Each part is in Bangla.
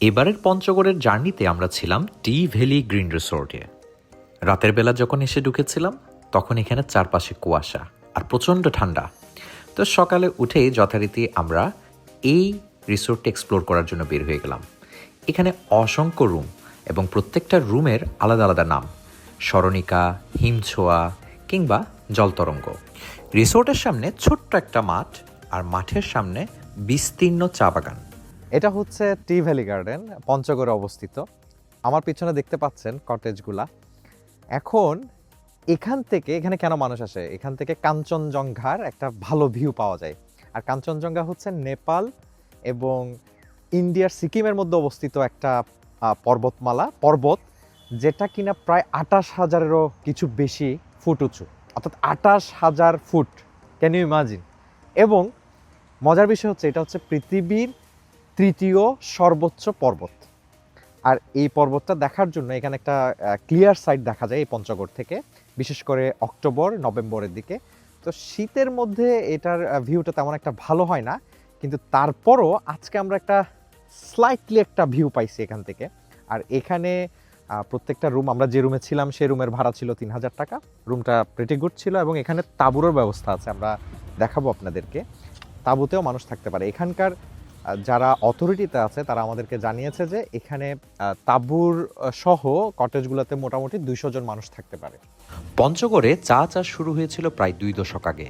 এবারের পঞ্চগড়ের জার্নিতে আমরা ছিলাম টি ভ্যালি গ্রিন রিসোর্টে। রাতের বেলা যখন এসে ঢুকেছিলাম তখন এখানে চারপাশে কুয়াশা আর প্রচণ্ড ঠান্ডা। তো সকালে উঠেই যথারীতি আমরা এই রিসোর্টটি এক্সপ্লোর করার জন্য বের হয়ে গেলাম। এখানে অসংখ্য রুম এবং প্রত্যেকটা রুমের আলাদা আলাদা নাম, স্মরণিকা, হিমছোয়া কিংবা জলতরঙ্গ। রিসোর্টের সামনে ছোট্ট একটা মাঠ, আর মাঠের সামনে বিস্তীর্ণ চা বাগান। এটা হচ্ছে টি ভ্যালি গার্ডেন, পঞ্চগড়ে অবস্থিত। আমার পিছনে দেখতে পাচ্ছেন কটেজগুলা। এখন এখানে কেন মানুষ আসে, এখান থেকে কাঞ্চনজঙ্ঘার একটা ভালো ভিউ পাওয়া যায়। আর কাঞ্চনজঙ্ঘা হচ্ছে নেপাল এবং ইন্ডিয়ার সিকিমের মধ্যে অবস্থিত একটা পর্বত, যেটা কিনা প্রায় 28,000-এরও কিছু বেশি ফুট উঁচু, অর্থাৎ 28,000 ফুট। Can you imagine? এবং মজার বিষয় হচ্ছে এটা হচ্ছে পৃথিবীর তৃতীয় সর্বোচ্চ পর্বত। আর এই পর্বতটা দেখার জন্য এখানে একটা ক্লিয়ার সাইড দেখা যায় এই পঞ্চগড় থেকে, বিশেষ করে অক্টোবর নভেম্বরের দিকে। তো শীতের মধ্যে এটার ভিউটা তেমন একটা ভালো হয় না, কিন্তু তারপরও আজকে আমরা একটা স্লাইটলি একটা ভিউ পাইছি এখান থেকে। আর এখানে প্রত্যেকটা রুম, আমরা যে রুমে ছিলাম সেই রুমের ভাড়া ছিল 3,000 টাকা। রুমটা প্রিটি গুড ছিল এবং এখানে তাঁবুরও ব্যবস্থা আছে, আমরা দেখাবো আপনাদেরকে। তাঁবুতেও মানুষ থাকতে পারে। এখানকার যারা অথরিটিতে আছে তারা আমাদেরকে জানিয়েছে যে এখানে তাঁবুর সহ কটেজগুলোতে মোটামুটি 200 জন মানুষ থাকতে পারে। পঞ্চগড়ে চা চাষ শুরু হয়েছিল প্রায় 2 দশক আগে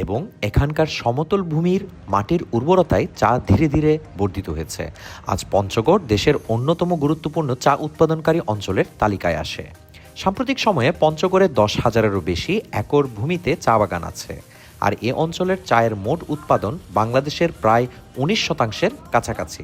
এবং এখানকার সমতল ভূমির মাটির উর্বরতায় চা ধীরে ধীরে বর্ধিত হয়েছে। আজ পঞ্চগড় দেশের অন্যতম গুরুত্বপূর্ণ চা উৎপাদনকারী অঞ্চলের তালিকায় আসে। সাম্প্রতিক সময়ে পঞ্চগড়ে 10,000-এরও বেশি একর ভূমিতে চা বাগান আছে, আর এ অঞ্চলের চায়ের মোট উৎপাদন বাংলাদেশের প্রায় 19% কাছাকাছি।